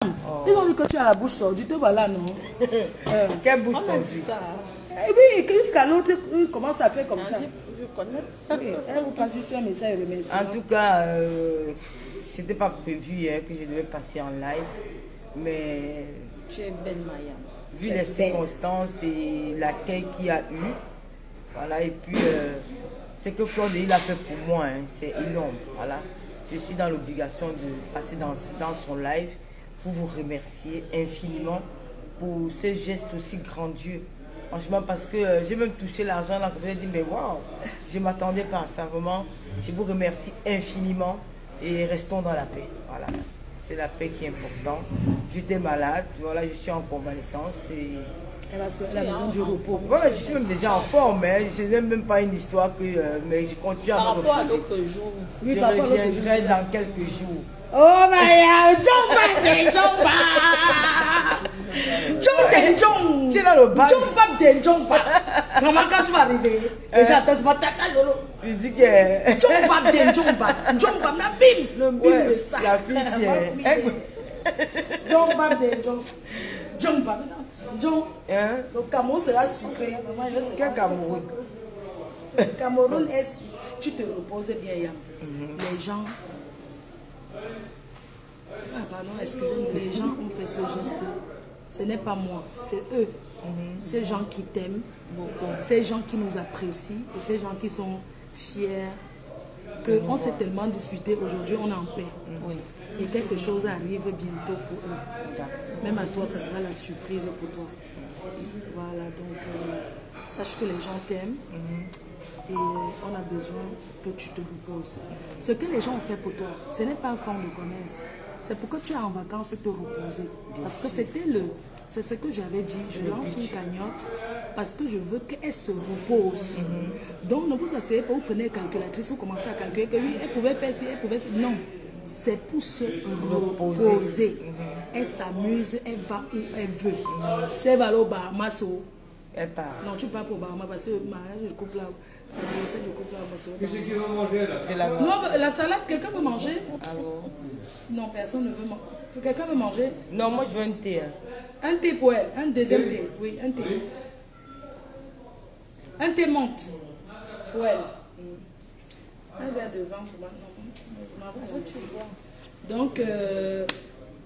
Oh. Ils ont dit que tu as la bouche tordue, te voilà, non? Quelle bouche tordue? Et puis, jusqu'à l'autre, il commence à faire comme ça. Je connais. Oui, elle vous passe juste un message et remercie. En tout cas, c'était pas prévu que je devais passer en live, mais tu es belle, Maya. Vu les circonstances et l'accueil qu'il y a eu, voilà, et puis ce que Claude il a fait pour moi, hein, c'est énorme. Voilà. Je suis dans l'obligation de passer dans son live pour vous remercier infiniment pour ce geste aussi grandiose. Franchement, parce que j'ai même touché l'argent là, j'ai dit, mais waouh, je ne m'attendais pas à ça, vraiment. Je vous remercie infiniment et restons dans la paix. Voilà. C'est la paix qui est importante. J'étais malade, voilà, je suis en convalescence. Et elle a besoin du repos. Voilà, je suis même déjà en forme, hein. Je n'ai même pas une histoire que. Mais je continue à me reposer. Par rapport à l'autre jour. Oui, je reviendrai dans quelques jours. Oh, Maya, Jomba, Jomba! Jomba, tu es dans le bas. Jomba, Jomba! Maman, quand tu vas arriver, déjà, t'as ce matin, il dit que. Jomba, Jomba, Jomba, bim, le bim de ça. La fille, c'est. Jomba, Jomba, Jomba. Le Cameroun sera sucré. Quel Cameroun? Le Cameroun est. Tu te reposes bien, Yam. Les gens. Ah, pardon, excusez-moi, les gens ont fait ce geste. Ce n'est pas moi, c'est eux. Ces gens qui t'aiment, ces gens qui nous apprécient et ces gens qui sont fiers qu'on s'est tellement disputé, aujourd'hui on est en paix. Et quelque chose arrive bientôt pour eux. Même à toi, ça sera la surprise pour toi. Voilà, donc sache que les gens t'aiment et on a besoin que tu te reposes. Ce que les gens ont fait pour toi, ce n'est pas un fonds de commerce. C'est pour que tu aies en vacances te reposer. Parce que c'est ce que j'avais dit. Je lance une cagnotte parce que je veux qu'elle se repose. Donc ne vous asseyez pas, vous prenez une calculatrice, vous commencez à calculer que oui, elle pouvait faire ci, elle pouvait faire... Non, c'est pour se reposer. Elle s'amuse, elle va où elle veut. Si elle va aller au Bahamas, elle part. Non, tu pars pour Bahamas parce que je coupe là. Non, la salade, quelqu'un veut manger? Non, personne ne veut manger. Quelqu'un veut manger? Non, moi je veux un thé. Un thé pour elle, un deuxième thé. Oui, un thé. Un thé menthe pour elle. Un verre de vin pour moi. Donc,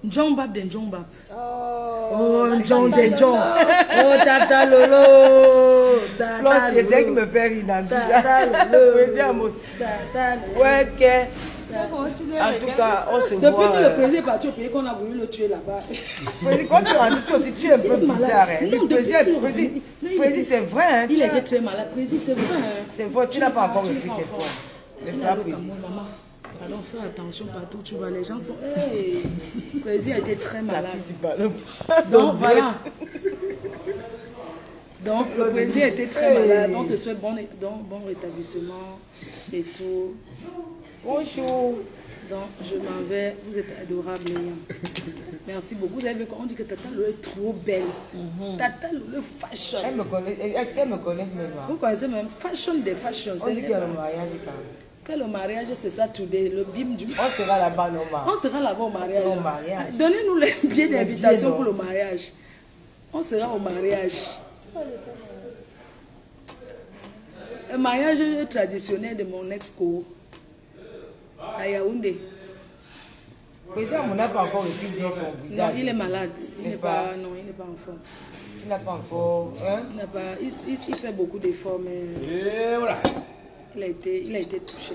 John Bab de John Bab. Oh, John de John. Oh, Tata Lolo. C'est ça qui me fait rire dans le ouais, que. En tout cas, on se voit. Depuis que le président est parti au pays, qu'on a voulu le tuer là-bas. Quand tu rentres, tu aussi, tu es un peu bizarre. Le président, c'est vrai. Hein, il était très malade. Président, c'est vrai. C'est vrai, tu n'as pas encore repris tes fois. N'est-ce pas, président? Maman, alors fais attention partout, tu vois, les gens sont... Hey, le président a été très malade. Donc voilà. Donc le président était très malade. On te souhaite bon rétablissement et tout. Bonjour. Donc je m'en vais. Vous êtes adorable, Léa. Merci beaucoup. Vous avez vu qu'on dit que Tata Lolo est trop belle. Tata Lolo fashion. Elle me connaît. Est-ce qu'elle me connaît même? Vous connaissez même fashion des fashions. On dit qu'il y a le mariage quand même. Que le mariage, c'est ça, today, le bim du... On sera là-bas, normal. On sera là-bas au mariage. Donnez-nous les billets d'invitation pour le mariage. On sera au mariage. Le mariage traditionnel de mon ex-co à Yaoundé. Président, on n'a pas encore repris bien son visage. Non, il est malade. Il n'est pas, non, il n'est pas en forme. Tu n'as pas encore... Hein? Il fait beaucoup d'efforts, mais... Et voilà. Il a été touché.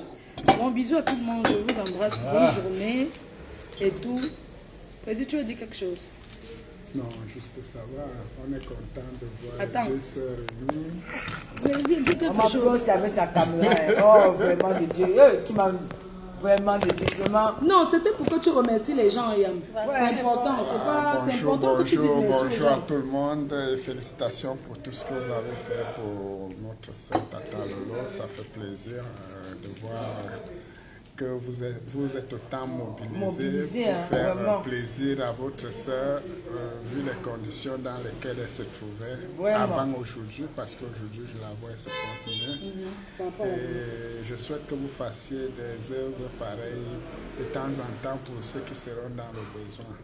Bon, bisous à tout le monde. Je vous embrasse. Bonne journée et tout. Vas-y, tu veux dire quelque chose? Non, juste pour savoir, on est content de voir deux sœurs réunies. Vas-y, dis quelque chose. On m'a avec sa caméra. Oh, vraiment de Dieu. Qui m'a vraiment de Dieu. Vraiment. Non, c'était pour que tu remercies les gens, Yam. C'est important. C'est important que tu dises merci. Bonjour à tout le monde et félicitations pour tout ce que vous avez fait pour notre sœur Tata Lolo. Ça fait plaisir de voir que vous êtes autant mobilisés pour faire plaisir à votre sœur, vu les conditions dans lesquelles elle se trouvait avant aujourd'hui, parce qu'aujourd'hui, je la vois, elle se porte bien. Et je souhaite que vous fassiez des œuvres pareilles de temps en temps pour ceux qui seront dans le besoin.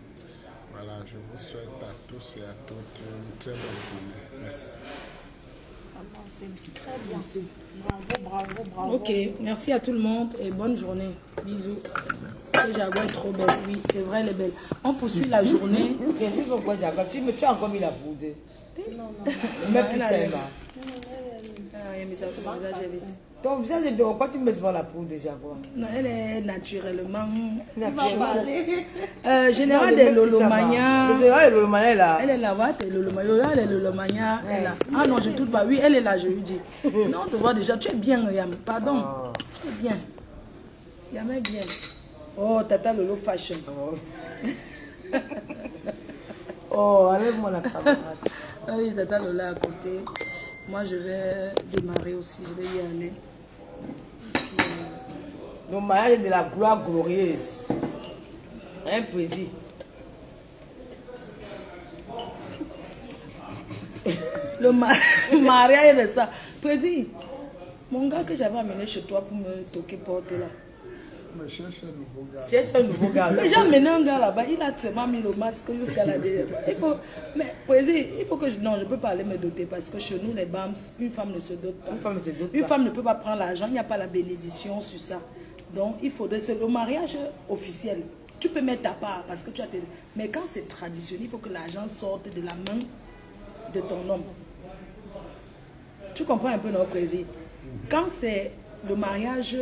je vous souhaite à tous et à toutes une très belle journée. Merci. Très bien. Bravo. Ok, merci à tout le monde et bonne journée. Bisous. Ce Jaguar est trop belle. Oui, c'est vrai, elle est belle. On poursuit la journée. Qu'est-ce que pourquoi Jaguar? Tu as encore mis la poudre. Non. Mais plus ça va. Mais ça, son visage est laissé. Ton visage est bien. Pourquoi tu mets souvent la poudre déjà quoi? Non, elle est naturellement. Naturellement. Général de Lolomania. Le général de Lolomania est là. Elle est là, Lolomania est là. Ah non, je ne doute pas. Oui, elle est là, je lui dis. Non, tu vois déjà, tu es bien, Yam. Pardon. Tu es bien. Yam est bien. Oh, Tata Lolo Fashion. Oh, enlève-moi la camarade. Ah oui, Tata Lola à côté. Moi, je vais démarrer aussi. Je vais y aller. Le mariage est de la gloire glorieuse. Un plaisir. Le mariage est de ça. Plaisir. Mon gars que j'avais amené chez toi pour me toquer porte là. Mais cherche un nouveau gars. Cherche un nouveau gars. Mais j'ai amené un gars là-bas, il a seulement mis le masque jusqu'à la dernière. Mais président, il faut que je... Non, je ne peux pas aller me doter parce que chez nous, les BAMS, une femme ne se dote pas. Une femme ne peut pas prendre l'argent, il n'y a pas la bénédiction sur ça. Donc, il faudrait... C'est le mariage officiel. Tu peux mettre ta part parce que tu as tes... Mais quand c'est traditionnel, il faut que l'argent sorte de la main de ton homme. Tu comprends un peu notre président? Quand c'est le mariage...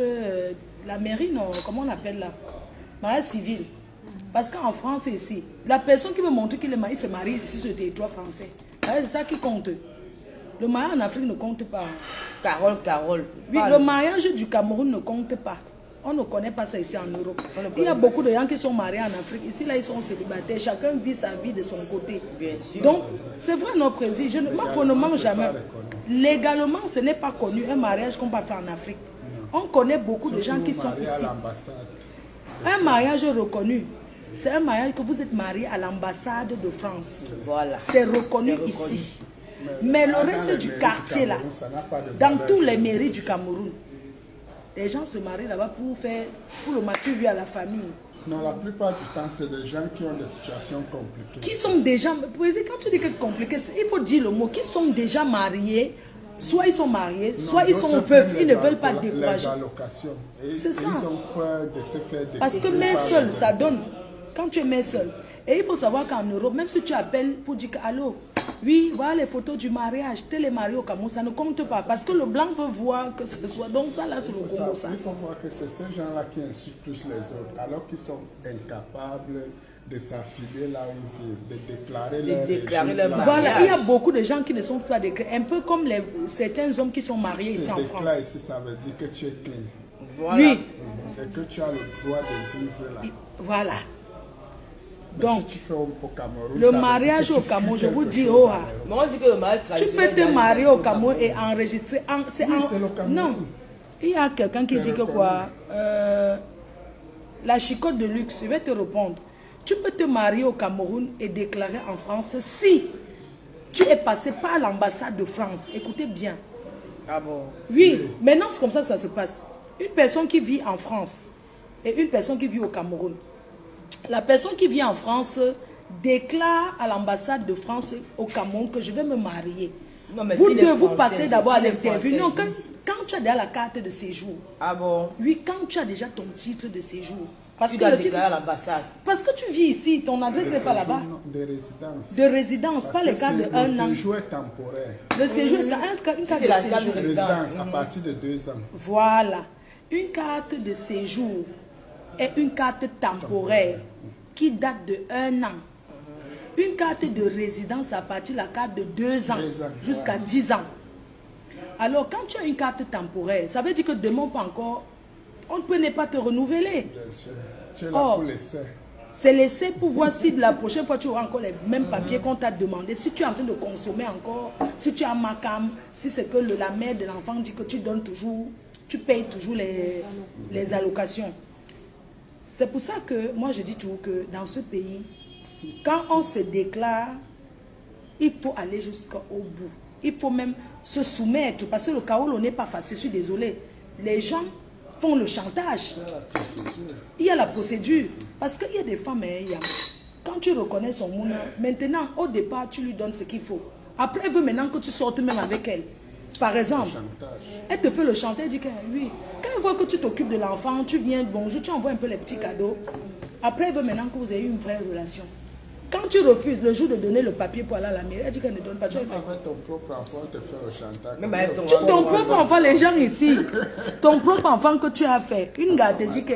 la mairie, non, comment on appelle là? Mariage civil. Parce qu'en France, ici, la personne qui veut montrer qu'il est marié, se marie ici sur le territoire français. C'est ça qui compte. Le mariage en Afrique ne compte pas. Carole. Oui, le mariage du Cameroun ne compte pas. On ne connaît pas ça ici en Europe. Il y a beaucoup de gens qui sont mariés en Afrique. Ici, là, ils sont célibataires. Chacun vit sa vie de son côté. Bien sûr. Donc, c'est vrai, notre président. On ne ment jamais. Légalement, ce n'est pas connu un mariage qu'on va faire en Afrique. On connaît beaucoup de gens qui sont ici. Un mariage reconnu, c'est un mariage que vous êtes marié à l'ambassade de France. Voilà. C'est reconnu ici. Mais le reste du quartier là, dans tous les mairies du Cameroun, les gens se marient là-bas pour le mature à la famille. Non, la plupart du temps, c'est des gens qui ont des situations compliquées. Qui sont déjà, quand tu dis que c'est compliqué, il faut dire le mot, qui sont déjà mariés. Soit ils sont mariés, soit ils sont veufs, ils ne veulent pas décourager. C'est ça. Ils ont peur de se faire parce que mère seule, ça donne. Quand tu es mère seule. Et il faut savoir qu'en Europe, même si tu appelles pour dire que, allô, oui, voilà les photos du mariage, tel est marié au Cameroun, ça ne compte pas. Parce que le blanc veut voir que ce soit. Donc ça, là, c'est le Congo, ça. Il faut voir que c'est ces gens-là qui insultent plus les autres, alors qu'ils sont incapables de s'affiler là où ils vivent, de déclarer leur mariage. Voilà, il y a beaucoup de gens qui ne sont pas déclarés, un peu comme certains hommes qui sont mariés ici en France. Ici, ça veut dire que tu es clean. Voilà. Oui. Et que tu as le droit de vivre là. Voilà. Mais donc, si tu fais au Cameroun, le mariage au Cameroun, je vous dis, oh, tu peux te marier au Cameroun et enregistrer. C'est le Cameroun. Non. Il y a quelqu'un qui dit que quoi, la chicotte de luxe, je vais te répondre. Tu peux te marier au Cameroun et déclarer en France si tu es passé par l'ambassade de France. Écoutez bien. Ah bon? Oui, maintenant c'est comme ça que ça se passe. Une personne qui vit en France et une personne qui vit au Cameroun. La personne qui vit en France déclare à l'ambassade de France au Cameroun que je vais me marier. Non, mais vous devez passer d'abord à l'interview. Non, quand tu as déjà la carte de séjour. Ah bon? Oui, quand tu as déjà ton titre de séjour. Parce que le titre à l'ambassade. Parce que tu vis ici, ton adresse n'est pas là-bas. De résidence. De résidence, pas le cas de 1 an. Le séjour est temporaire. Le séjour est une carte de séjour. Résidence à partir de 2 ans. Voilà. Une carte de séjour est une carte temporaire qui date de 1 an. Une carte de résidence à partir de la carte de 2 ans jusqu'à 10 ans. Alors, quand tu as une carte temporaire, ça veut dire que demain, pas encore, on ne peut pas te renouveler. Bien sûr. Tu es là pour l'essai. C'est l'essai pour voir si de la prochaine fois tu auras encore les mêmes papiers qu'on t'a demandé. Si tu es en train de consommer encore, si tu as Macam, si c'est que la mère de l'enfant dit que tu donnes toujours, tu payes toujours les allocations. C'est pour ça que moi je dis toujours que dans ce pays, quand on se déclare, il faut aller jusqu'au bout. Il faut même se soumettre parce que le Kaolo n'est pas facile, je suis désolée. Les gens font le chantage. Il y a la procédure. Parce qu'il y a des femmes, Quand tu reconnais son mouna, maintenant, au départ, tu lui donnes ce qu'il faut. Après, elle veut maintenant que tu sortes même avec elle. Par exemple, elle te fait le chantage, elle dit que oui. Quand elle voit que tu t'occupes de l'enfant, tu viens, bonjour, tu envoies un peu les petits cadeaux. Après, elle veut maintenant que vous ayez une vraie relation. Quand tu refuses le jour de donner le papier pour aller à la mairie, elle dit qu'elle ne donne pas. Tu avec ton propre enfant, te fait le chantage. Ton propre enfant, les gens ici, ton propre enfant que tu as fait, une gars te dit que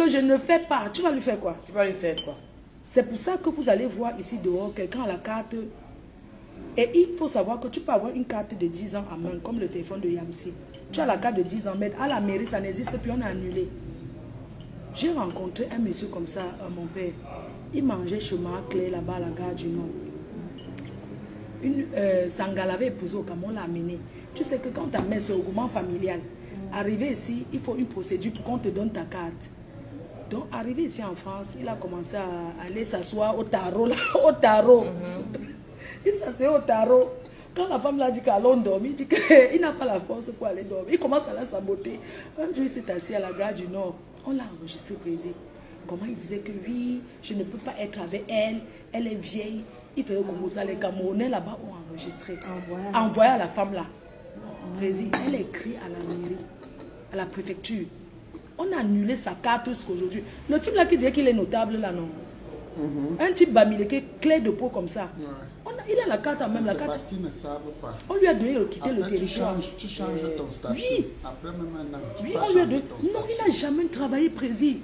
je ne fais pas. Tu vas lui faire quoi? Tu vas lui faire quoi? C'est pour ça que vous allez voir ici dehors quelqu'un a la carte. Et il faut savoir que tu peux avoir une carte de 10 ans à main, comme le téléphone de Yamsi. Tu as la carte de 10 ans, mais à la mairie, ça n'existe plus, on a annulé. J'ai rencontré un monsieur comme ça, mon père. Il mangeait chez Marclay, là-bas à la gare du Nord. Sangha l'avait épousé au Cameroun, on l'a amené. Tu sais que quand ta mère, c'est au groupement familial, arrivé ici, il faut une procédure pour qu'on te donne ta carte. Donc, arrivé ici en France, il a commencé à aller s'asseoir au tarot. Là, au tarot. Il s'assied au tarot. Quand la femme l'a dit qu'allons dormir, il dit qu'il n'a pas la force pour aller dormir. Il commence à la saboter. Un jour, il s'est assis à la gare du Nord. On l'a enregistré au Brésil. Comment il disait que oui, je ne peux pas être avec elle. Elle est vieille. Il fait comme ça. Les Camerounais là-bas ont enregistré. Envoyé à la femme là. Brésil. Elle écrit à la mairie, à la préfecture. On a annulé sa carte jusqu'aujourd'hui. Le type là qui disait qu'il est notable là, non. Un type bamileke, clé de peau comme ça. Il a la carte en même la carte. Parce qu'ils ne savent pas. On lui a donné de quitter le territoire. Tu changes ton statut. Oui. Après même un an, Oui, on lui a donné. Non, il n'a jamais travaillé président.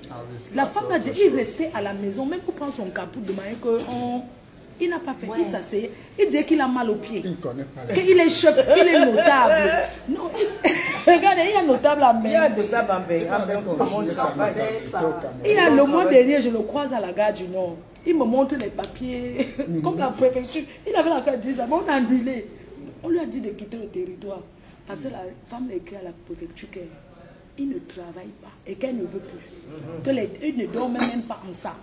La femme a dit, il restait à la maison, même pour prendre son capot de manière que il n'a pas fait. Il s'asseyait. Il disait qu'il a mal aux pieds. Il ne connaît pas. Qu'il est chef, qu'il est notable. Non, regardez, il y a notable en main. Il y a notable en main. Il y a le mois dernier, je le croise à la gare du Nord. Il me montre les papiers, comme la préfecture. Il avait la carte 10 ans, mais on a annulé. On lui a dit de quitter le territoire. Parce que la femme a écrit à la préfecture qu'il ne travaille pas et qu'elle ne veut plus. Qu'ils ne dorment même pas ensemble.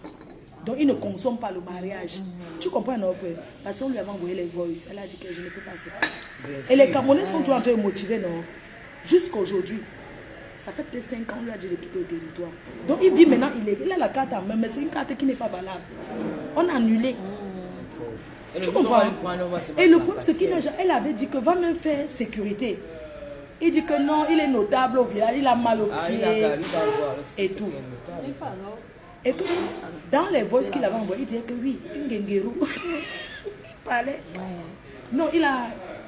Donc, ils ne consomment pas le mariage. Tu comprends, non? Parce qu'on lui avait envoyé les voices. Elle a dit que je ne peux pas ça. Et les Camerounais sont toujours en train de motiver, non? Jusqu'à aujourd'hui. Ça fait peut-être 5 ans, on lui a dit de quitter le territoire. Donc, il vit maintenant, il a la carte en main, mais c'est une carte qui n'est pas valable. On a annulé. Tu comprends? Et le problème, c'est qu'elle avait dit que va même faire sécurité. Il dit que non, il est notable au village, il a mal aux pieds et tout. Et que dans les voices qu'il avait envoyées, il disait que oui, une Genguerou. Il parlait. Non,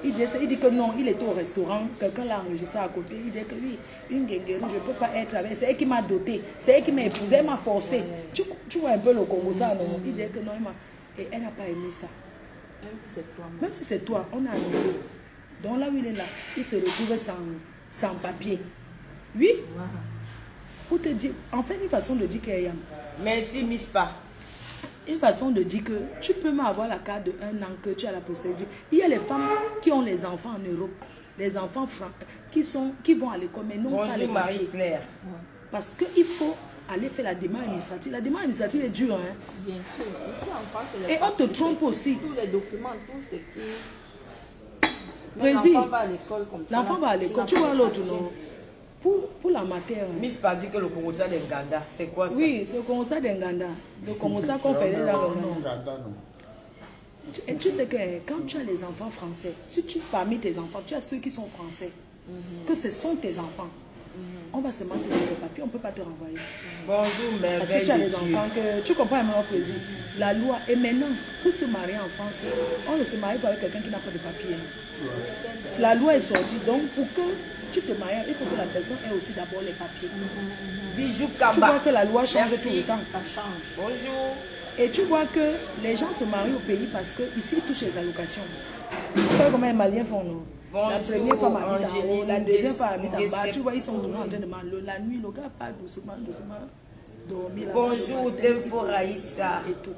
il dit que non, il était au restaurant, quelqu'un l'a enregistré à côté, il dit que oui, une Genguerou, je ne peux pas être avec, c'est elle qui m'a doté, c'est elle qui m'a épousé, elle m'a forcé. Tu vois un peu le Congo, ça, non? Il dit que non, et elle n'a pas aimé ça. Même si c'est toi, on a annulé. Donc là où il est là, il se retrouve sans papier. Oui. Pour te dire, en fait, une façon de dire qu'il y a... Merci, Miss Pa. Une façon de dire que tu peux m'avoir la carte de 1 an que tu as la procédure. Il y a les femmes qui ont les enfants en Europe, les enfants qui vont à l'école, mais non pas les Marie-Claire. Parce qu'il faut aller faire la démarche administrative. La démarche administrative est dure. Hein? Bien sûr. Ici en France, et on te trompe aussi. Tous les documents, tout ce qui... L'enfant va à l'école comme ça. L'enfant va à l'école. Tu vois l'autre, non? Pour la matière. Miss Pa dit que le Congo ça d'Enganda, c'est quoi ça? Oui, c'est le Congo ça d'Enganda. Le Congo ça qu'on fait là. Et tu sais que quand tu as les enfants français, si tu parmi tes enfants, tu as ceux qui sont français, que ce sont tes enfants, on va seulement te donner le papier, on ne peut pas te renvoyer. Bonjour, merveille. Parce que tu as les enfants que tu comprends mon plaisir. La loi, et maintenant, pour se marier en France, on ne se marie pas avec quelqu'un qui n'a pas de papier. La loi est sortie, donc pour que tu te maries, il faut que la personne ait aussi d'abord les papiers. Bijou Kamba. Tu vois que la loi change tout le temps. Ça change. Bonjour. Et tu vois que les gens se marient au pays parce qu'ici, ils touchent les allocations. Tu vois comment les Maliens font, non? Bonjour, la première femme habite en haut, la deuxième femme habite en bas. Tu vois, ils sont toujours en train de manger. La nuit, le gars parle doucement, dormir. Bonjour, Tempo Raïssa. Et tout.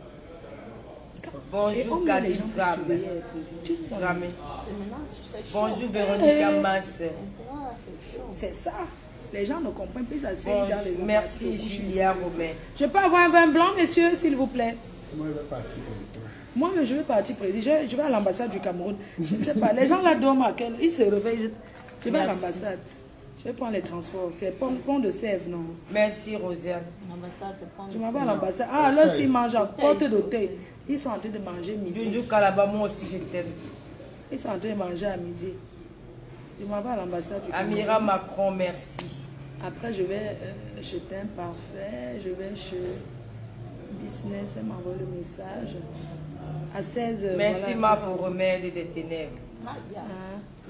Bonjour, Kadi Tramé. Bonjour, Véronique Masse. C'est ça. Les gens ne comprennent plus ça. Merci, Julia Romain. Je peux avoir un vin blanc, monsieur, s'il vous plaît? Moi, je vais partir bientôt. Moi, je vais partir président. Je vais à l'ambassade du Cameroun. Je ne sais pas. Les gens là dorment à quelle... Ils se réveillent. Je vais à l'ambassade. Je vais prendre les transports. C'est pont de Sèvres, non? Merci, Rosiane. L'ambassade, c'est pas Je m'en vais à l'ambassade. Ah, là, s'ils mangent à porte d'hôtel. Ils sont en train de manger midi. Juju Kalaba, moi aussi, je t'aime. Ils sont en train de manger à midi. Je m'en vais à l'ambassade du Cameroun. Amira Macron, merci. Après, je vais chez Teint Parfait. Je vais chez Business. Elle m'envoie le message. À 16h. Merci, voilà, ma pour remède des ténèbres. Ah, il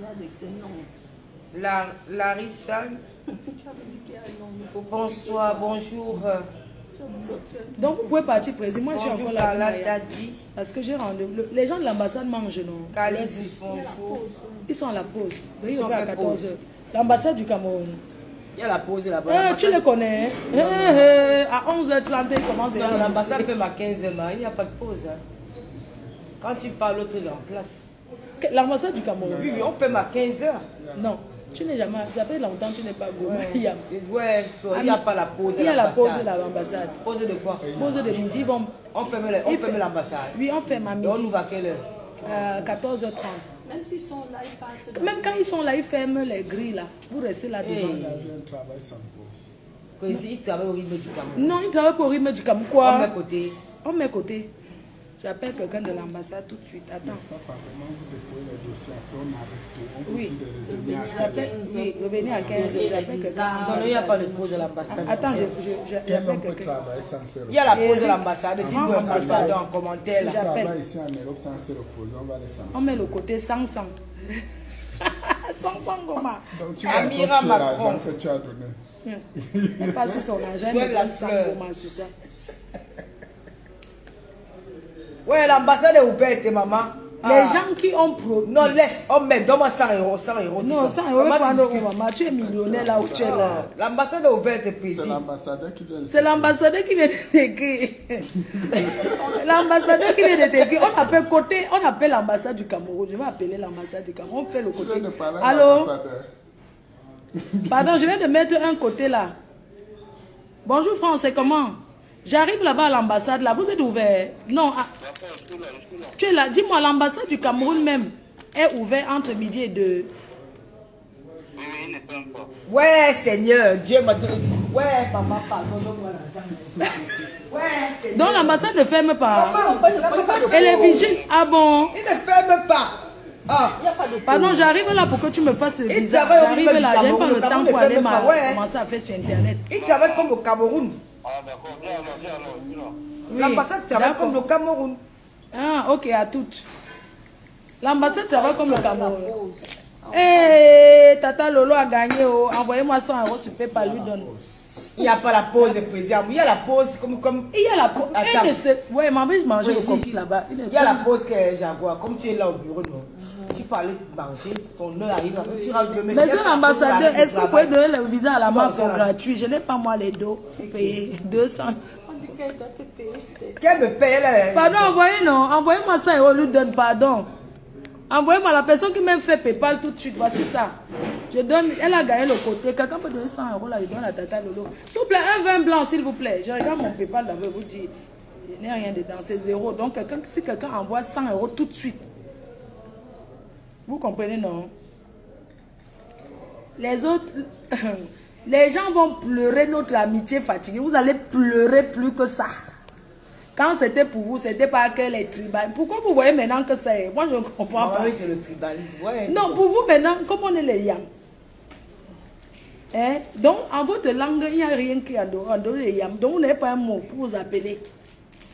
y a des sénons. Larissa, bonsoir, bonjour. Donc, vous pouvez partir, président. Moi, je suis Bonjour, encore là. Carla Dadi. Parce que j'ai rendez-vous. Les gens de l'ambassade mangent, non? Calibus, bonjour. Ils sont à la pause. Ils sont sont à à quelle 14h. pause? L'ambassade du Cameroun. Il y a la pause là-bas. Tu les connais, hein? À 11h30, ils commencent déjà. L'ambassade fait ma 15e, il n'y a pas de pause. Hein. Quand tu parles, l'autre est en place. L'ambassade du Cameroun. Oui, on fait ma 15h. Non, tu n'es jamais. Ça fait longtemps que tu n'es pas gourmand. Ouais, il n'y a pas la pause. Il y a la pause de l'ambassade. Pause de quoi? Pause de midi. Ils vont... On ferme l'ambassade. Oui, on ferme à Et midi. on ouvre à quelle heure? 14h30. Même s'ils sont là, ils partent. Même quand ils sont là, ils ferment les grilles là. Tu peux rester là devant. Il y a un travail sans pause. Il travaille au rythme du Cameroun. Non, ils travaillent pour rythme du Cameroun. On Quoi? met côté. On met côté. J'appelle quelqu'un de l'ambassade tout de suite. Attends. N'est-ce pas, parlement, vous déposez les dossiers, après on arrête tout. On Oui. continue de revenir à J'appelle, oui, revenez à 15h. J'appelle quelqu'un. Non, il n'y a pas de pause de l'ambassade. Attends, Quel j'appelle homme peut quelqu'un. travailler sans se reposer? Il y a la pause de l'ambassade. Grand Dis-nous un peu ça ambassade. en commentaire. là. Si J'appelle. travaille ici en Europe sans se reposer, on va les sanctionner. On met le côté 100. 100 comment? Donc tu vas Amira continuer Macron. l'argent que tu as donné. Elle passe sur son argent, Jouer elle la met 100 fleur. comment sur ça. Ouais, l'ambassade est ouverte, maman. Les gens qui ont produit. Non, laisse. On met, donne-moi 100 €. 100 €. Non, ça, on va prendre maman. Tu es millionnaire là où tu es là. L'ambassade est ouverte, C'est président. l'ambassadeur qui vient de C'est l'ambassadeur qui vient de t'écrire. L'ambassadeur qui vient de t'écrire. On appelle l'ambassade du Cameroun. Je vais appeler l'ambassade du Cameroun. On fait le Je côté. viens de parler à Allô? l'ambassadeur. Pardon, je viens de mettre un côté là. Bonjour France, c'est comment? J'arrive là-bas à l'ambassade, là, vous êtes ouvert? Non, tu es là. Dis-moi, l'ambassade du Cameroun même est ouverte entre midi et 2. Ouais, Seigneur, Dieu m'a donné. Ouais, maman, pardon, donne-moi l'argent. Ouais, Seigneur. Donc l'ambassade ne ferme pas. Maman, l'ambassade Elle est vigile. Ah bon? Il ne ferme pas. Ah, Il n'y a pas de Pardon, j'arrive là pour que tu me fasses le Il visa. travaille au J'arrive niveau du là, j'ai pas Cameroun. le Le temps Cameroun pour ne aller ferme pas, ouais. commencer à faire sur Internet. il travaille comme au Cameroun. Oui, L'ambassade travaille d'accord. comme le Cameroun. Ah, ok, à toutes. L'ambassade travaille comme le Cameroun. Eh, Tata Lolo a gagné. Oh. Envoyez-moi 100 € sur PayPal, lui donne. Il n'y a pas la pause, président. Il y a la pause comme. Il y a la pause. Attends. Ouais, maman, je mangeais le Oui, coquille là-bas. Il y a la pause que j'envoie. Comme tu es là au bureau, non. Tu peux aller manger, ton heure arrive, après tu rentres le Monsieur l'ambassadeur, est-ce que vous pouvez donner le visa à la Tu main vas pour faire gratuit? Je n'ai pas moi les dos pour payer 200. On dit qu'elle doit te payer. Qu'elle me paye, elle. Pardon, envoyez non. Envoyez-moi 100 €, lui donne pardon. Envoyez-moi la personne qui m'a fait PayPal tout de suite. Voici ça. Je donne, elle a gagné le côté. Quelqu'un peut donner 100 € là, je donne à Tata Lolo. S'il vous plaît, un vin blanc, s'il vous plaît. Je regarde mon PayPal là, je vous dis. Il n'y a rien dedans, c'est 0. Donc, si quelqu'un envoie 100 € tout de suite. Vous comprenez, non? Les autres, les gens vont pleurer notre amitié fatiguée. Vous allez pleurer plus que ça. Quand c'était pour vous, c'était pas que les tribales. Pourquoi vous voyez maintenant que c'est... Moi, je ne comprends pas. Oui, c'est le tribalisme. Ouais, Non, pour vous maintenant, comment on est les yams? Hein? Donc, en votre langue, il n'y a rien qui est en dehors des yams. Donc, vous n'avez pas un mot pour vous appeler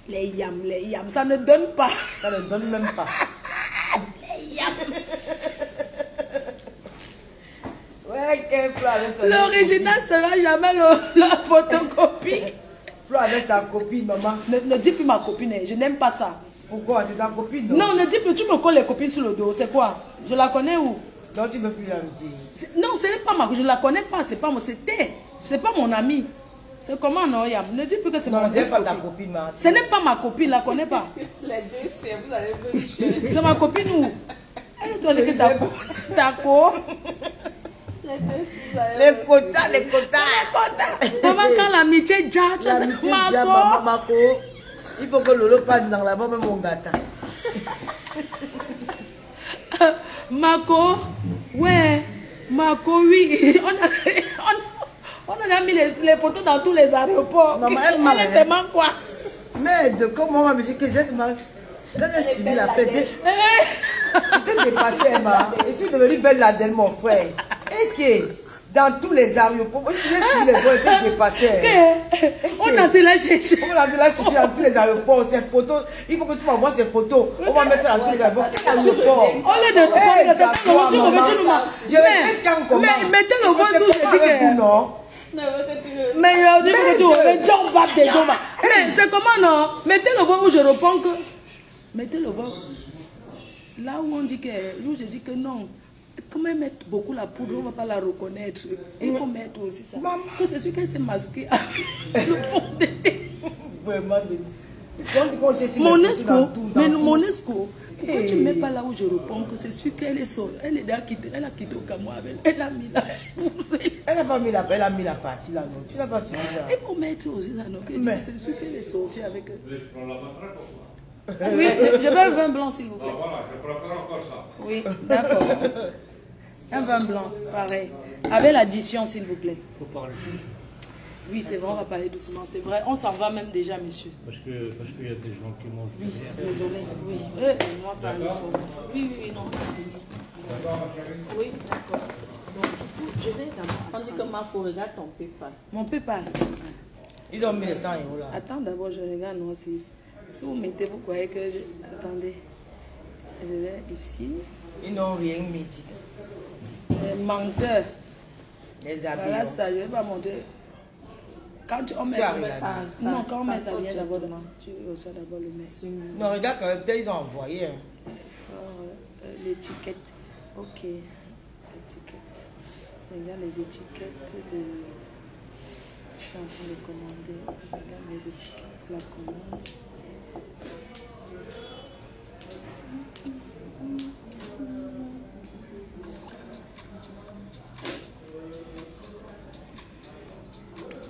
les yams, les yams. Ça ne donne pas. Ça ne donne même pas. Les yams. Ouais, quel Flo avec sa L'original sera jamais la photocopie. Flo avec sa copine, maman. Ne dis plus ma copine, je n'aime pas ça. Pourquoi? C'est ta copine, Non, ne dis plus, tu me colles les copines sur le dos. C'est quoi? Je la connais où? Donc tu veux plus la dire. Non, ce n'est pas ma je ne la connais pas, c'est pas mon, c'est pas mon ami. C'est comment non, Yam? Ne dis plus que c'est mon Non, c'est pas ta ex-copine. copine, maman. Ce n'est pas ma copine, je la connais pas. Les deux, c'est vous allez me tuer. C'est ma copine où? Elle doit dire que ta co. Les deux, si vous allez Les quotas, les quotas. Maman, quand l'amitié judge, L'amitié ma déjà, co. maman, Mako. Il faut que Lolo passe dans la main, même mon gâteau. Mako, ouais, Marco, oui. On a mis les photos dans tous les aéroports. Non, mais elle m'a dit. Quoi? Mais de comment on m'a dit que j'ai ce mal. Quand j'ai suivi la fête, j'étais dépassée, Emma. Je suis devenue belle Ladelle, mon frère. Et que dans tous les aéroports, j'ai suivi les vols que je dépassais. On a été là chercher. On a été là chercher dans tous les aéroports. Ces photos, il faut que tu m'envoies ces photos. On va mettre ça dans tous les aéroports. Quel aéroport? On est de mais mettez le voile sous, je dis que. Non. Mais je dis que tu veux jump back des gens. Mais c'est comment non? Mettez le voile où je réponds que. Mettez le voile. Là où on dit que. Où je dis que non. Quand même mettre beaucoup la poudre, on ne va pas la reconnaître. Il faut mettre aussi ça. Maman. C'est sûr qu'elle s'est masquée avec le fond de thé. Vraiment. Mon esco. Pourquoi tu ne mets pas là où je réponds que c'est sûr qu'elle est seule. Elle a quitté au Cameroun avec. Elle a mis la poudre. Elle n'a pas mis la, elle a mis la partie là, non. Tu n'as pas suivi ça. Il faut mettre aussi ça, non. C'est sûr qu'elle est sortie avec. Oui, je veux un vin blanc, s'il vous plaît. Voilà, je prépare encore ça. Oui, d'accord. Un vin blanc, pareil. Avec l'addition, s'il vous plaît. Faut parler. Oui, c'est vrai, on va parler doucement. C'est vrai, on s'en va même déjà, monsieur. Parce qu'il y a des gens qui mangent. Oui, désolé. Oui, moi, pas le fond. Oui, non. Oui, d'accord. Donc, du coup, je vais d'abord. On dit que Mafo, regarde ton PayPal. Mon PayPal. Ils ont mis les 100 € là. Attends, d'abord, je regarde, non, si vous mettez, vous croyez que... Attendez. Je vais ici. Ils n'ont rien mis. Menteur. Les habits. Voilà ça, je ne vais pas monter. Quand on met ça, non, quand on met ça, vient d'abord demain. Tu reçois d'abord le mail. Non, regarde, peut-être ils ont envoyé. L'étiquette. Ok. L'étiquette. Regarde les étiquettes de... Je suis en train de commander. Regarde les étiquettes pour la commande.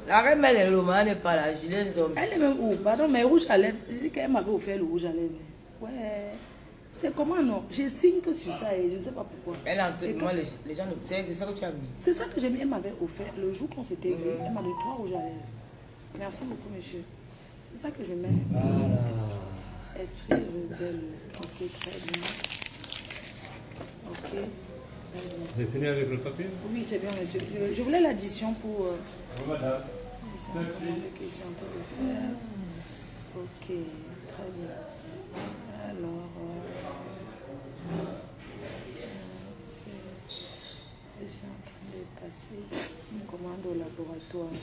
La reine Mère Loma n'est pas là, je les hommes. Elle est même où? Pardon, mais rouge à lèvres. Je dis qu'elle m'avait offert le rouge à lèvres. Ouais. C'est comment non? J'ai signe que sur ça et je ne sais pas pourquoi. Elle a moi, les gens ne savent, c'est ça que tu as mis. C'est ça que j'ai mis. Elle m'avait offert le jour qu'on s'était vu. Elle m'a donné 3 rouges à lèvres. Merci beaucoup, monsieur. C'est ça que je mets. Esprit rebelle. Ok, très bien. Ok. Vous avez fini avec le papier? Oui, c'est bien, monsieur. Je voulais l'addition pour... Madame. C'est une commande que je suis en train de faire. Ok, très bien. Alors... je suis en train de passer une commande au laboratoire.